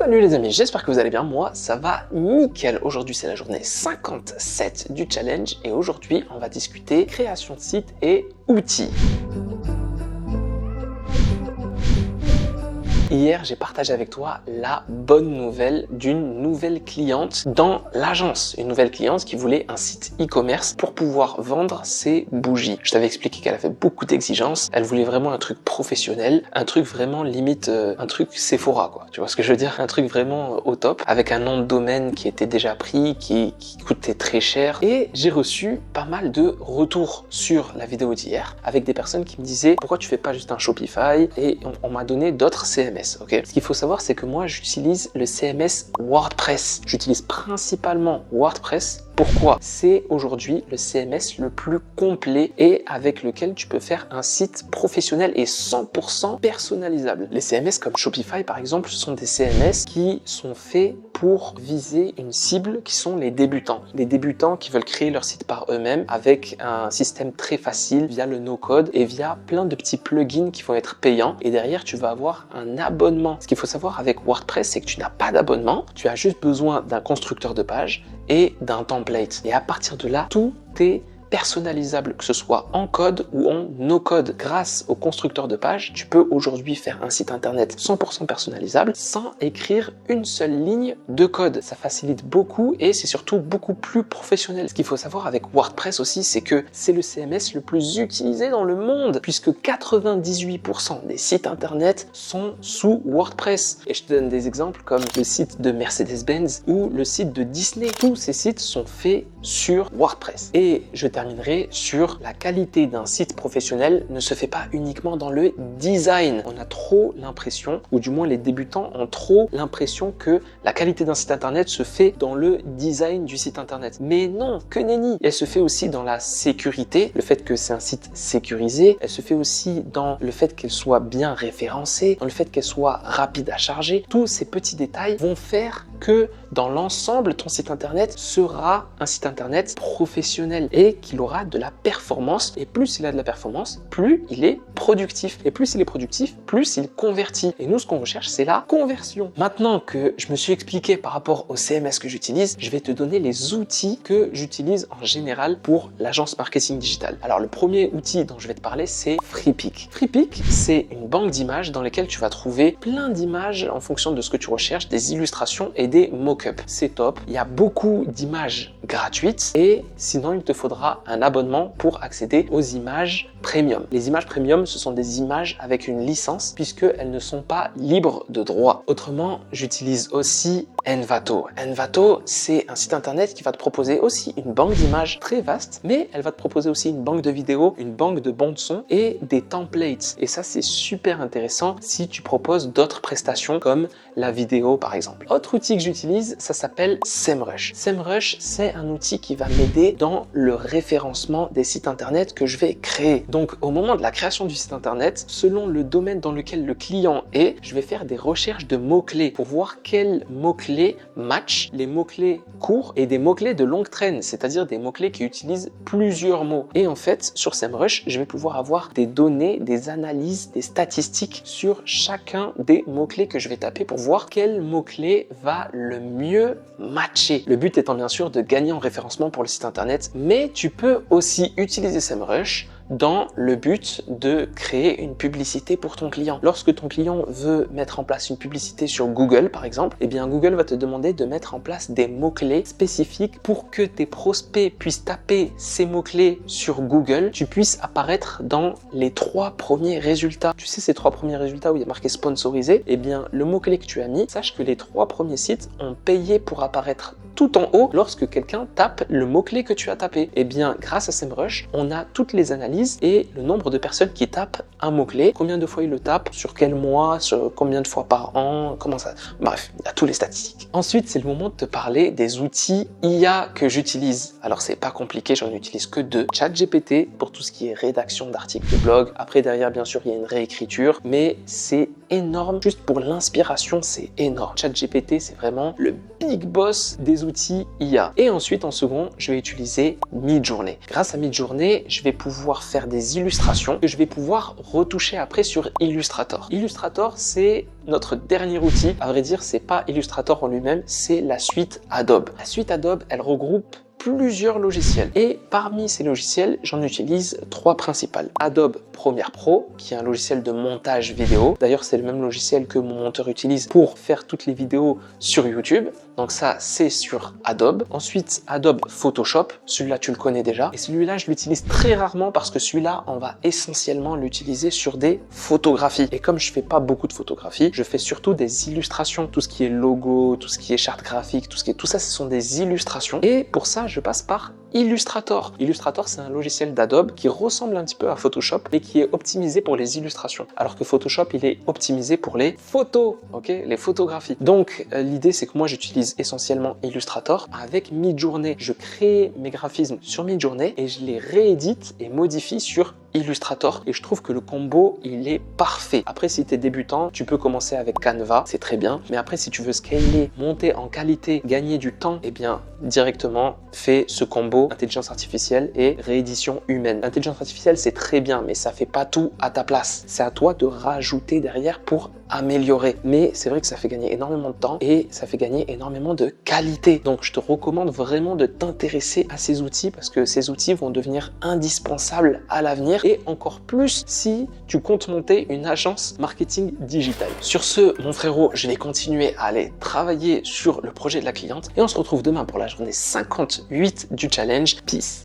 Salut les amis, j'espère que vous allez bien, moi ça va nickel. Aujourd'hui c'est la journée 57 du challenge et aujourd'hui on va discuter création de site et outils. Hier, j'ai partagé avec toi la bonne nouvelle d'une nouvelle cliente dans l'agence. Une nouvelle cliente qui voulait un site e-commerce pour pouvoir vendre ses bougies. Je t'avais expliqué qu'elle avait beaucoup d'exigences. Elle voulait vraiment un truc professionnel, un truc vraiment limite, un truc Sephora quoi. Tu vois ce que je veux dire? Un truc vraiment au top, avec un nom de domaine qui était déjà pris, qui coûtait très cher. Et j'ai reçu pas mal de retours sur la vidéo d'hier avec des personnes qui me disaient pourquoi tu fais pas juste un Shopify, et on m'a donné d'autres CMS. Okay. Ce qu'il faut savoir, c'est que moi, j'utilise le CMS WordPress. J'utilise principalement WordPress. Pourquoi? C'est aujourd'hui le CMS le plus complet et avec lequel tu peux faire un site professionnel et 100% personnalisable. Les CMS comme Shopify, par exemple, sont des CMS qui sont faits pour viser une cible qui sont les débutants. Les débutants qui veulent créer leur site par eux-mêmes avec un système très facile via le no-code et via plein de petits plugins qui vont être payants. Et derrière, tu vas avoir un abonnement. Ce qu'il faut savoir avec WordPress, c'est que tu n'as pas d'abonnement. Tu as juste besoin d'un constructeur de page et d'un template. Et à partir de là, tout est personnalisable, que ce soit en code ou en no-code. Grâce au constructeur de page, tu peux aujourd'hui faire un site internet 100% personnalisable sans écrire une seule ligne de code. Ça facilite beaucoup et c'est surtout beaucoup plus professionnel. Ce qu'il faut savoir avec WordPress aussi, c'est que c'est le CMS le plus utilisé dans le monde puisque 98% des sites internet sont sous WordPress. Et je te donne des exemples comme le site de Mercedes-Benz ou le site de Disney. Tous ces sites sont faits sur WordPress. Et je terminerai sur la qualité d'un site professionnel ne se fait pas uniquement dans le design. On a trop l'impression, ou du moins les débutants ont trop l'impression que la qualité d'un site internet se fait dans le design du site internet. Mais non, que nenni! Elle se fait aussi dans la sécurité, le fait que c'est un site sécurisé. Elle se fait aussi dans le fait qu'elle soit bien référencée, dans le fait qu'elle soit rapide à charger. Tous ces petits détails vont faire que dans l'ensemble, ton site internet sera un site internet professionnel et qu'il aura de la performance. Et plus il a de la performance, plus il est productif. Et plus il est productif, plus il convertit. Et nous, ce qu'on recherche, c'est la conversion. Maintenant que je me suis expliqué par rapport au CMS que j'utilise, je vais te donner les outils que j'utilise en général pour l'agence marketing digital. Alors, le premier outil dont je vais te parler, c'est Freepik. Freepik, c'est une banque d'images dans laquelle tu vas trouver plein d'images en fonction de ce que tu recherches, des illustrations et des mock-ups. C'est top. Il y a beaucoup d'images gratuites et sinon, il te faudra un abonnement pour accéder aux images premium. Les images premium, ce sont des images avec une licence puisqu'elles ne sont pas libres de droit. Autrement, j'utilise aussi Envato. Envato, c'est un site internet qui va te proposer aussi une banque d'images très vaste, mais elle va te proposer aussi une banque de vidéos, une banque de bandes son et des templates. Et ça, c'est super intéressant si tu proposes d'autres prestations comme la vidéo par exemple. Autre outil que j'utilise, ça s'appelle SEMrush. SEMrush, c'est un outil qui va m'aider dans le référencement des sites internet que je vais créer. Donc, au moment de la création du site internet, selon le domaine dans lequel le client est, je vais faire des recherches de mots-clés pour voir quels mots-clés matchent les mots-clés courts et des mots-clés de longue traîne, c'est-à-dire des mots-clés qui utilisent plusieurs mots. Et en fait, sur SEMrush, je vais pouvoir avoir des données, des analyses, des statistiques sur chacun des mots-clés que je vais taper pour voir quel mot-clé va le mieux matcher. Le but étant bien sûr de gagner en référencement pour le site internet, mais tu peux aussi utiliser SEMrush dans le but de créer une publicité pour ton client. Lorsque ton client veut mettre en place une publicité sur Google, par exemple, eh bien Google va te demander de mettre en place des mots-clés spécifiques pour que tes prospects puissent taper ces mots-clés sur Google, tu puisses apparaître dans les 3 premiers résultats. Tu sais, ces 3 premiers résultats où il y a marqué sponsorisé, eh bien le mot-clé que tu as mis, sache que les 3 premiers sites ont payé pour apparaître tout en haut lorsque quelqu'un tape le mot-clé que tu as tapé. Eh bien, grâce à SEMrush, on a toutes les analyses et le nombre de personnes qui tapent un mot-clé, combien de fois ils le tapent, sur quel mois, sur combien de fois par an, comment ça... Bref, il y a tous les statistiques. Ensuite, c'est le moment de te parler des outils IA que j'utilise. Alors, c'est pas compliqué, j'en utilise que 2. ChatGPT pour tout ce qui est rédaction d'articles de blog. Après, derrière, bien sûr, il y a une réécriture, mais c'est énorme. Juste pour l'inspiration, c'est énorme. ChatGPT, c'est vraiment le big boss des outils IA. Et ensuite, en second, je vais utiliser Midjourney. Grâce à Midjourney, je vais pouvoir faire des illustrations que je vais pouvoir retoucher après sur Illustrator. Illustrator, c'est notre dernier outil. À vrai dire, c'est pas Illustrator en lui-même, c'est la suite Adobe. La suite Adobe, elle regroupe plusieurs logiciels. Et parmi ces logiciels, j'en utilise 3 principales. Adobe Premiere Pro, qui est un logiciel de montage vidéo. D'ailleurs, c'est le même logiciel que mon monteur utilise pour faire toutes les vidéos sur YouTube. Donc ça, c'est sur Adobe. Ensuite, Adobe Photoshop. Celui-là, tu le connais déjà. Et celui-là, je l'utilise très rarement parce que celui-là, on va essentiellement l'utiliser sur des photographies. Et comme je fais pas beaucoup de photographies, je fais surtout des illustrations. Tout ce qui est logo, tout ce qui est charte graphique, tout ça, ce sont des illustrations. Et pour ça, je passe par Illustrator. Illustrator, c'est un logiciel d'Adobe qui ressemble un petit peu à Photoshop, mais qui est optimisé pour les illustrations. Alors que Photoshop, il est optimisé pour les photos, ok, les photographies. Donc, l'idée, c'est que moi, j'utilise essentiellement Illustrator. Avec Midjourney, je crée mes graphismes sur Midjourney et je les réédite et modifie sur Illustrator. Et je trouve que le combo, il est parfait. Après, si tu es débutant, tu peux commencer avec Canva, c'est très bien. Mais après, si tu veux scaler, monter en qualité, gagner du temps, eh bien, directement, fais ce combo intelligence artificielle et réédition humaine. L'intelligence artificielle, c'est très bien, mais ça fait pas tout à ta place. C'est à toi de rajouter derrière pour améliorer. Mais c'est vrai que ça fait gagner énormément de temps et ça fait gagner énormément de qualité. Donc, je te recommande vraiment de t'intéresser à ces outils parce que ces outils vont devenir indispensables à l'avenir et encore plus si tu comptes monter une agence marketing digital. Sur ce, mon frérot, je vais continuer à aller travailler sur le projet de la cliente et on se retrouve demain pour la journée 58 du challenge. Peace.